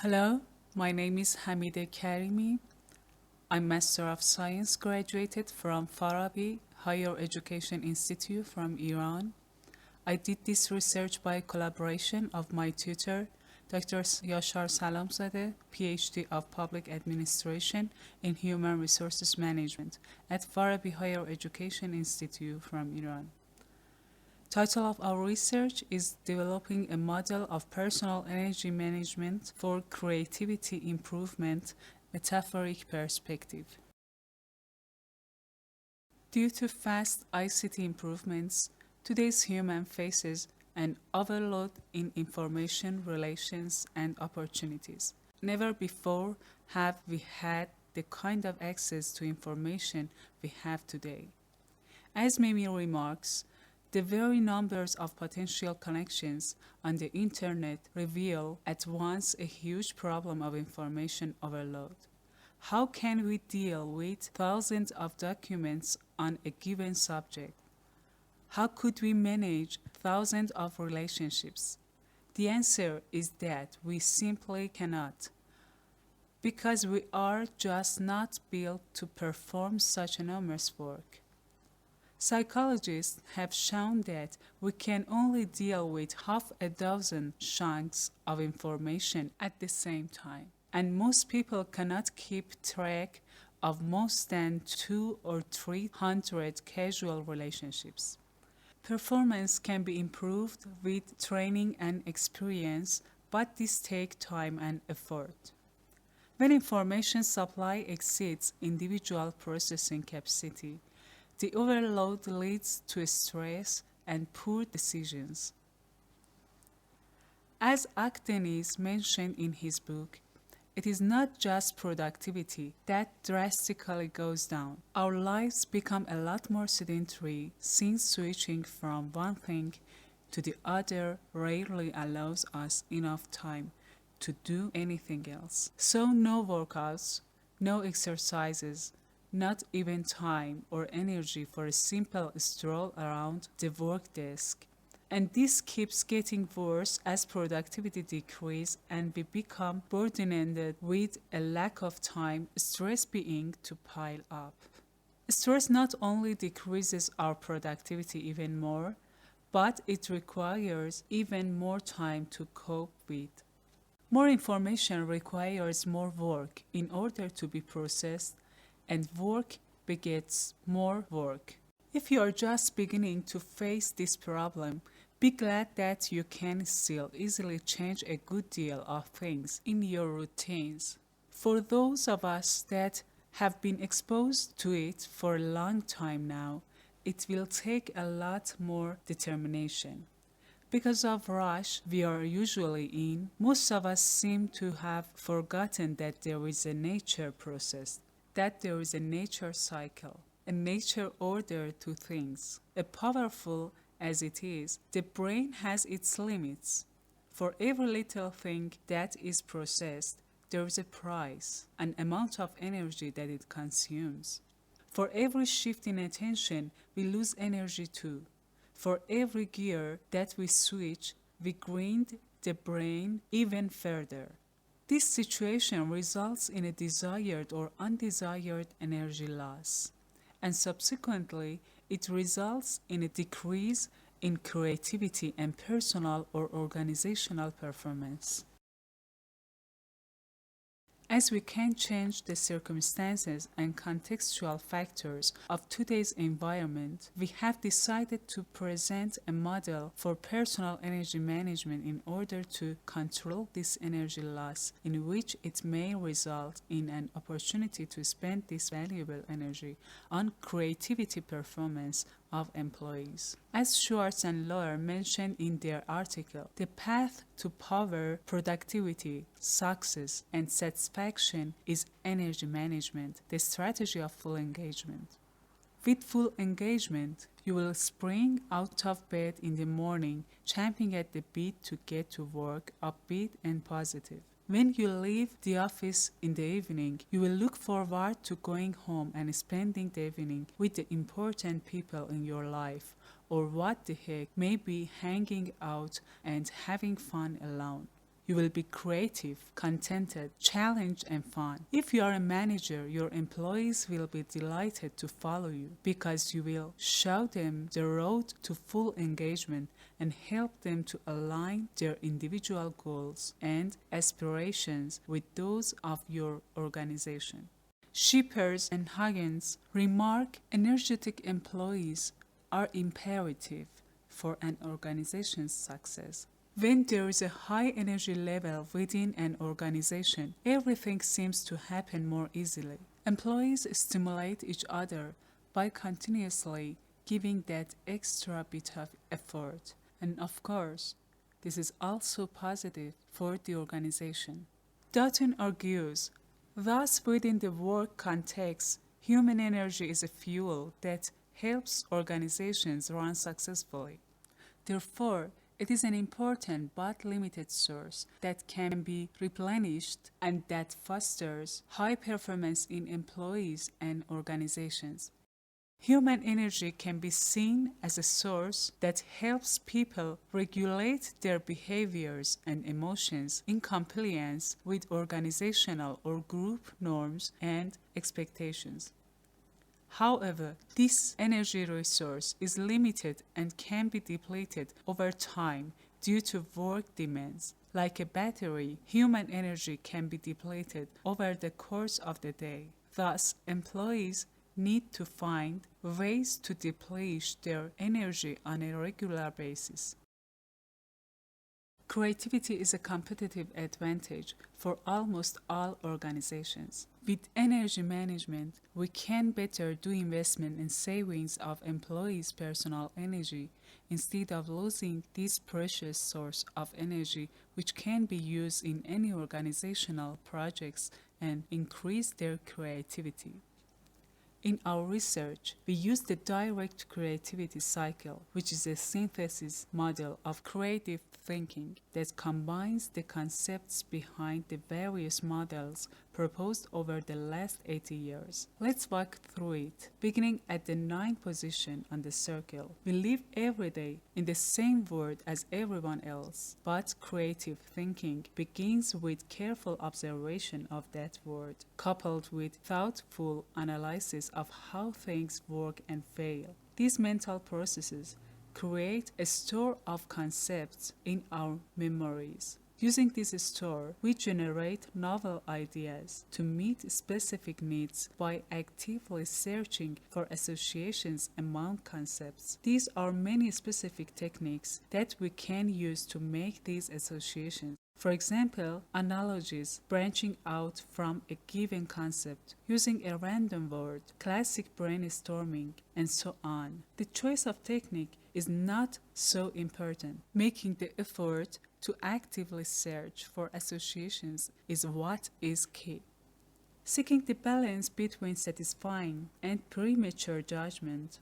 Hello, my name is Hamideh Karimi. I'm Master of Science graduated from Farabi Higher Education Institute from Iran. I did this research by collaboration of my tutor, Dr. Yashar Salamzadeh, PhD of Public Administration in Human Resources Management at Farabi Higher Education Institute from Iran. Title of our research is Developing a Model of Personal Energy Management for Creativity Improvement, Metaphoric Perspective. Due to fast ICT improvements, today's human faces an overload in information, relations, and opportunities. Never before have we had the kind of access to information we have today. As Mimi remarks, the very numbers of potential connections on the internet reveal at once a huge problem of information overload. How can we deal with thousands of documents on a given subject? How could we manage thousands of relationships? The answer is that we simply cannot, because we are just not built to perform such enormous work. Psychologists have shown that we can only deal with half a dozen chunks of information at the same time, and most people cannot keep track of more than 200 or 300 casual relationships. Performance can be improved with training and experience, but this takes time and effort. When information supply exceeds individual processing capacity, the overload leads to stress and poor decisions. As Akdenis mentioned in his book, it is not just productivity that drastically goes down. Our lives become a lot more sedentary since switching from one thing to the other rarely allows us enough time to do anything else. So no workouts, no exercises, not even time or energy for a simple stroll around the work desk. And this keeps getting worse as productivity decreases and we become burdened with a lack of time, stress beginning to pile up. Stress not only decreases our productivity even more, but it requires even more time to cope with. More information requires more work in order to be processed, and work begets more work. If you are just beginning to face this problem, be glad that you can still easily change a good deal of things in your routines. For those of us that have been exposed to it for a long time now, it will take a lot more determination. Because of rush we are usually in, most of us seem to have forgotten that there is a nature process, that there is a nature cycle, a nature order to things. As powerful as it is, the brain has its limits. For every little thing that is processed, there is a price, an amount of energy that it consumes. For every shift in attention, we lose energy too. For every gear that we switch, we grind the brain even further. This situation results in a desired or undesired energy loss, and subsequently, it results in a decrease in creativity and personal or organizational performance. As we can't change the circumstances and contextual factors of today's environment, we have decided to present a model for personal energy management in order to control this energy loss, in which it may result in an opportunity to spend this valuable energy on creativity performance of employees. As Schwartz and Lohr mentioned in their article, the path to power, productivity, success, and satisfaction is energy management, the strategy of full engagement. With full engagement, you will spring out of bed in the morning, champing at the bit to get to work, upbeat and positive. When you leave the office in the evening, you will look forward to going home and spending the evening with the important people in your life, or what the heck, maybe hanging out and having fun alone. You will be creative, contented, challenged, and fun. If you are a manager, your employees will be delighted to follow you because you will show them the road to full engagement and help them to align their individual goals and aspirations with those of your organization. Shippers and Huggins remark energetic employees are imperative for an organization's success. When there is a high energy level within an organization, everything seems to happen more easily. Employees stimulate each other by continuously giving that extra bit of effort. And of course, this is also positive for the organization. Dutton argues, thus within the work context, human energy is a fuel that helps organizations run successfully. Therefore, it is an important but limited source that can be replenished and that fosters high performance in employees and organizations. Human energy can be seen as a source that helps people regulate their behaviors and emotions in compliance with organizational or group norms and expectations. However, this energy resource is limited and can be depleted over time due to work demands. Like a battery, human energy can be depleted over the course of the day. Thus, employees need to find ways to deplete their energy on a regular basis. Creativity is a competitive advantage for almost all organizations. With energy management, we can better do investment in savings of employees' personal energy instead of losing this precious source of energy which can be used in any organizational projects and increase their creativity. In our research, we use the direct creativity cycle, which is a synthesis model of creative thinking that combines the concepts behind the various models proposed over the last 80 years. Let's walk through it. Beginning at the 9th position on the circle, we live every day in the same world as everyone else, but creative thinking begins with careful observation of that world, coupled with thoughtful analysis of how things work and fail. These mental processes create a store of concepts in our memories. Using this store, we generate novel ideas to meet specific needs by actively searching for associations among concepts. These are many specific techniques that we can use to make these associations. For example, analogies branching out from a given concept, using a random word, classic brainstorming, and so on. The choice of technique is not so important. Making the effort to actively search for associations is what is key. Seeking the balance between satisfying and premature judgment,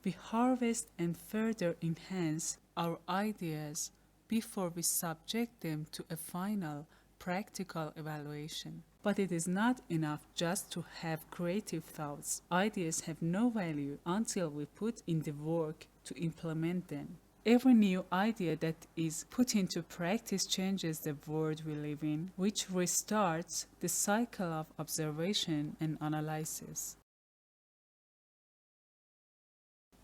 we harvest and further enhance our ideas before we subject them to a final practical evaluation. But it is not enough just to have creative thoughts. Ideas have no value until we put in the work to implement them. Every new idea that is put into practice changes the world we live in, which restarts the cycle of observation and analysis.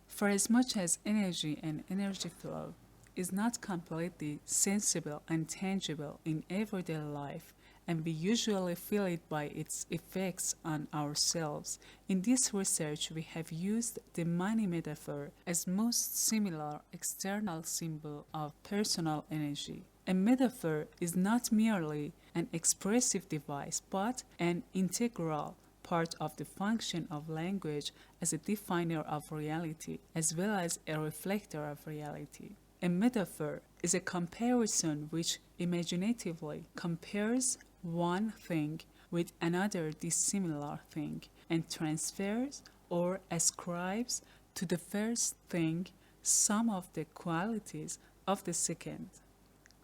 For as much as energy and energy flow is not completely sensible and tangible in everyday life, and we usually feel it by its effects on ourselves. In this research, we have used the money metaphor as most similar external symbol of personal energy. A metaphor is not merely an expressive device, but an integral part of the function of language as a definer of reality, as well as a reflector of reality. A metaphor is a comparison which imaginatively compares one thing with another dissimilar thing and transfers or ascribes to the first thing some of the qualities of the second.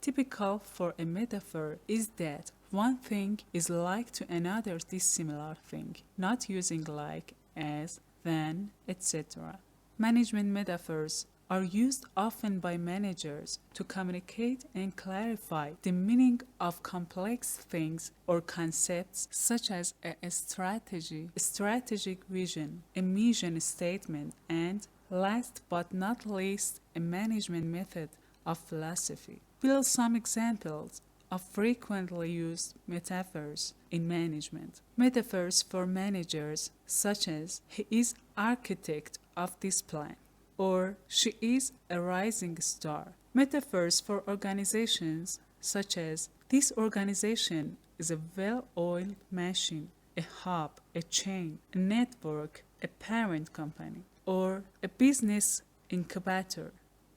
Typical for a metaphor is that one thing is like to another dissimilar thing, not using like, as, than, etc. Management metaphors are used often by managers to communicate and clarify the meaning of complex things or concepts such as a strategy, a strategic vision, a mission statement, and, last but not least, a management method of philosophy. Below some examples of frequently used metaphors in management. Metaphors for managers such as he is architect of this plan, or she is a rising star. Metaphors for organizations such as this organization is a well-oiled machine, a hub, a chain, a network, a parent company, or a business incubator.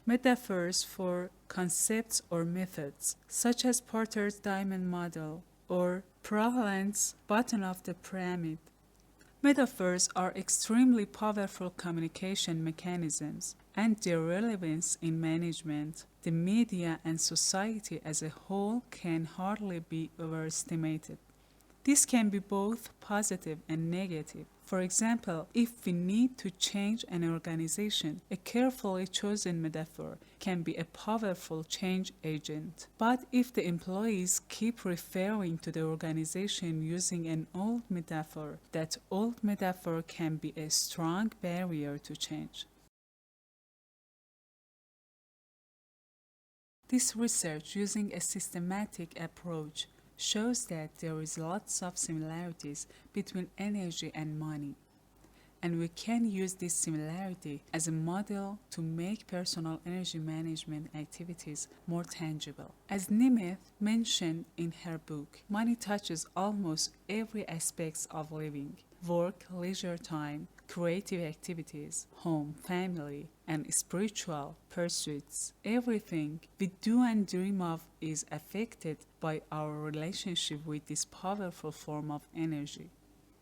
Metaphors for concepts or methods, such as Porter's diamond model or Proudhon's bottom of the pyramid. Metaphors are extremely powerful communication mechanisms, and their relevance in management, the media, and society as a whole can hardly be overestimated. This can be both positive and negative. For example, if we need to change an organization, a carefully chosen metaphor can be a powerful change agent. But if the employees keep referring to the organization using an old metaphor, that old metaphor can be a strong barrier to change. This research, using a systematic approach, shows that there is lots of similarities between energy and money, and we can use this similarity as a model to make personal energy management activities more tangible. As Hamideh mentioned in her book, money touches almost every aspect of living: work, leisure time, creative activities, home, family, and spiritual pursuits. Everything we do and dream of is affected by our relationship with this powerful form of energy.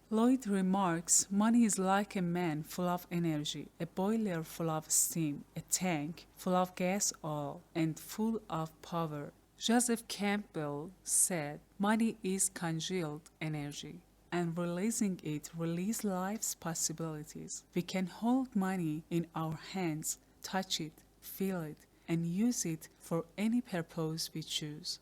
Lloyd remarks, money is like a man full of energy, a boiler full of steam, a tank full of gas oil, and full of power. Joseph Campbell said, money is congealed energy, and releasing it releases life's possibilities. We can hold money in our hands, touch it, feel it, and use it for any purpose we choose.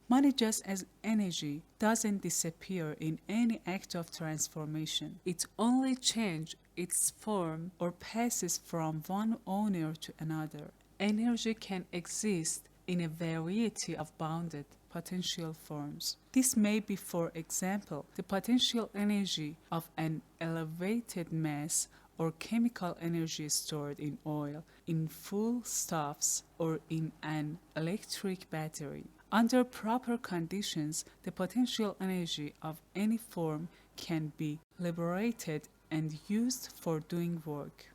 Money, just as energy, doesn't disappear in any act of transformation. It only changes its form or passes from one owner to another. Energy can exist in a variety of bounded potential forms. This may be, for example, the potential energy of an elevated mass or chemical energy stored in oil, in foodstuffs, or in an electric battery. Under proper conditions, the potential energy of any form can be liberated and used for doing work.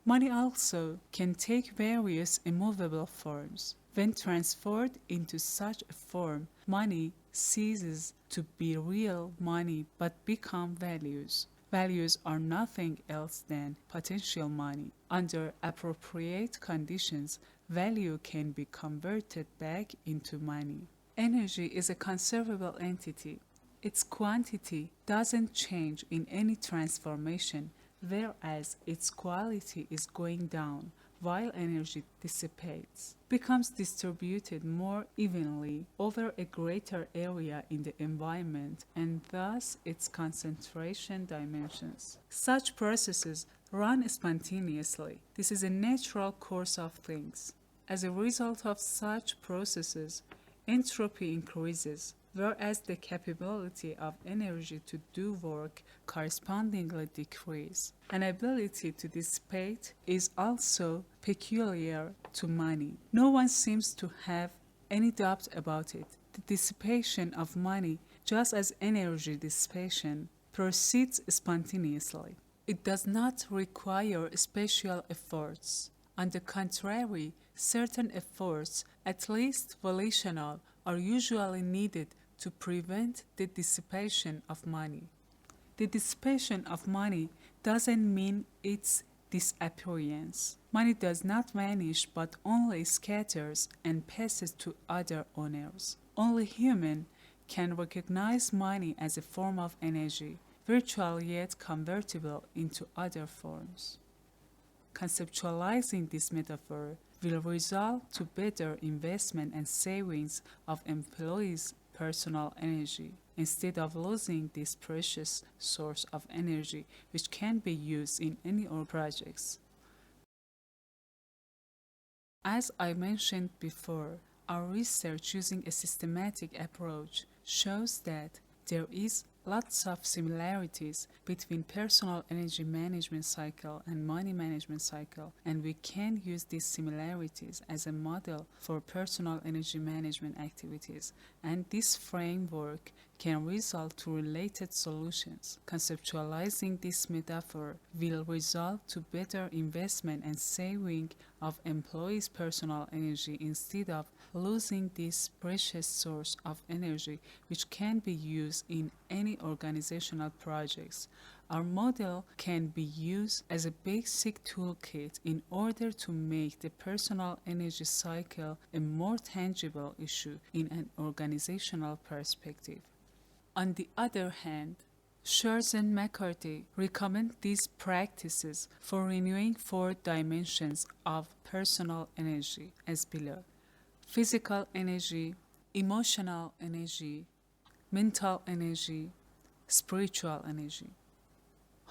Money also can take various immovable forms. When transferred into such a form, money ceases to be real money but become values. Values are nothing else than potential money. Under appropriate conditions, value can be converted back into money. Energy is a conservable entity. Its quantity doesn't change in any transformation, whereas its quality is going down while energy dissipates, becomes distributed more evenly over a greater area in the environment, and thus its concentration diminishes. Such processes run spontaneously. This is a natural course of things. As a result of such processes, entropy increases, whereas the capability of energy to do work correspondingly decreases. An ability to dissipate is also peculiar to money. No one seems to have any doubt about it. The dissipation of money, just as energy dissipation, proceeds spontaneously. It does not require special efforts. On the contrary, certain efforts, at least volitional, are usually needed to prevent the dissipation of money. The dissipation of money doesn't mean its disappearance. Money does not vanish but only scatters and passes to other owners. Only human can recognize money as a form of energy, virtual yet convertible into other forms. Conceptualizing this metaphor will result to better investment and savings of employees' personal energy, instead of losing this precious source of energy which can be used in any other projects. As I mentioned before, our research using a systematic approach shows that there is lots of similarities between personal energy management cycle and money management cycle, and we can use these similarities as a model for personal energy management activities, and this framework can result to related solutions. Conceptualizing this metaphor will result to better investment and saving of employees' personal energy instead of losing this precious source of energy which can be used in any organizational projects. Our model can be used as a basic toolkit in order to make the personal energy cycle a more tangible issue in an organizational perspective. On the other hand, Schurz and McCarthy recommend these practices for renewing four dimensions of personal energy as below: physical energy, emotional energy, mental energy, spiritual energy.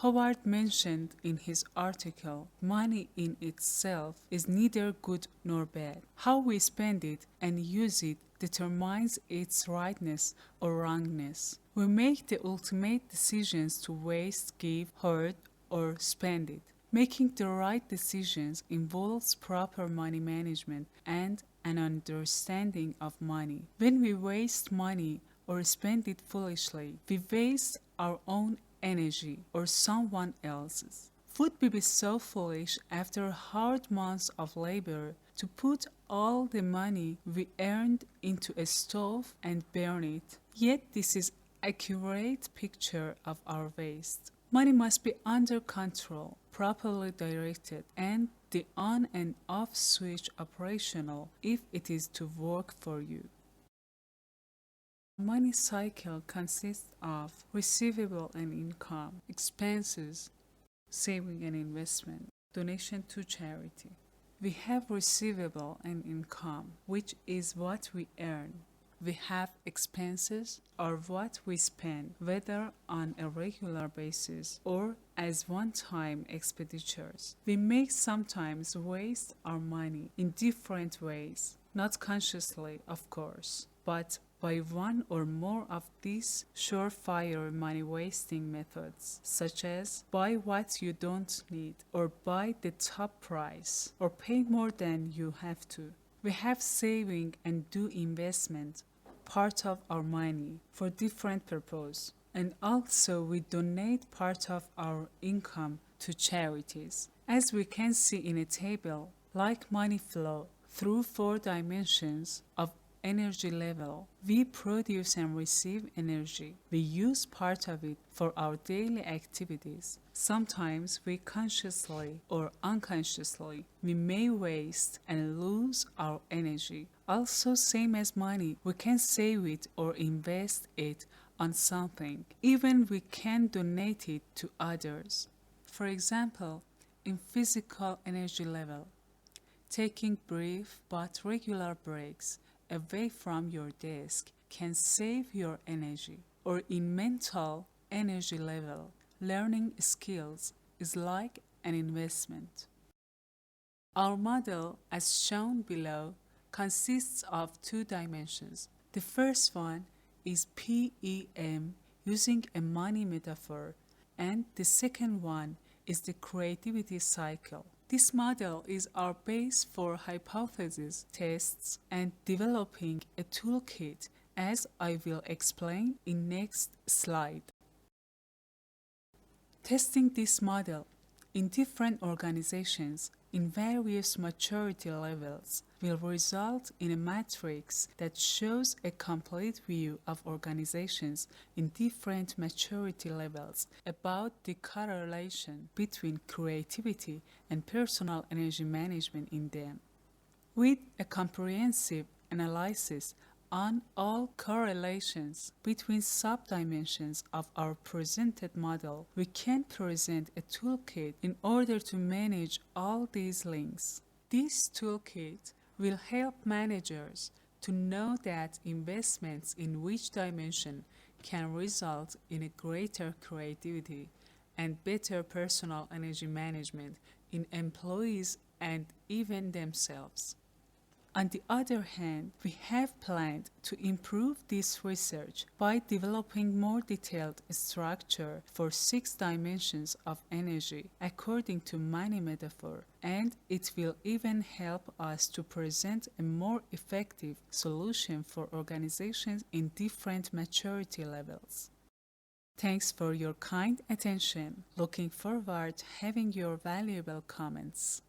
Howard mentioned in his article, money in itself is neither good nor bad. How we spend it and use it determines its rightness or wrongness. We make the ultimate decisions to waste, give, hoard, or spend it. Making the right decisions involves proper money management and an understanding of money. When we waste money or spend it foolishly, we waste our own energy or someone else's. Would we be so foolish after hard months of labor to put all the money we earned into a stove and burn it? Yet this is an accurate picture of our waste. Money must be under control, properly directed, and the on and off switch operational if it is to work for you. Money cycle consists of receivable and income, expenses, saving and investment, donation to charity. We have receivable and income, which is what we earn. We have expenses, or what we spend, whether on a regular basis or as one-time expenditures. We may sometimes waste our money in different ways, not consciously, of course, but by one or more of these surefire money-wasting methods, such as buy what you don't need, or buy the top price, or pay more than you have to. We have saving and do investment, part of our money, for different purposes, and also we donate part of our income to charities. As we can see in a table, like money flow through four dimensions of energy level, we produce and receive energy. We use part of it for our daily activities. Sometimes we consciously or unconsciously, we may waste and lose our energy. Also, same as money, we can save it or invest it on something. Even we can donate it to others. For example, in physical energy level, taking brief but regular breaks away from your desk can save your energy. Or in mental energy level, learning skills is like an investment. Our model, as shown below, consists of two dimensions. The first one is PEM using a money metaphor, and the second one is the creativity cycle. This model is our base for hypothesis tests and developing a toolkit, as I will explain in next slide. Testing this model in different organizations in various maturity levels will result in a matrix that shows a complete view of organizations in different maturity levels about the correlation between creativity and personal energy management in them. With a comprehensive analysis on all correlations between subdimensions of our presented model, we can present a toolkit in order to manage all these links. This toolkit will help managers to know that investments in which dimension can result in a greater creativity and better personal energy management in employees and even themselves. On the other hand, we have planned to improve this research by developing more detailed structure for 6 dimensions of energy according to money metaphor, and it will even help us to present a more effective solution for organizations in different maturity levels. Thanks for your kind attention. Looking forward to having your valuable comments.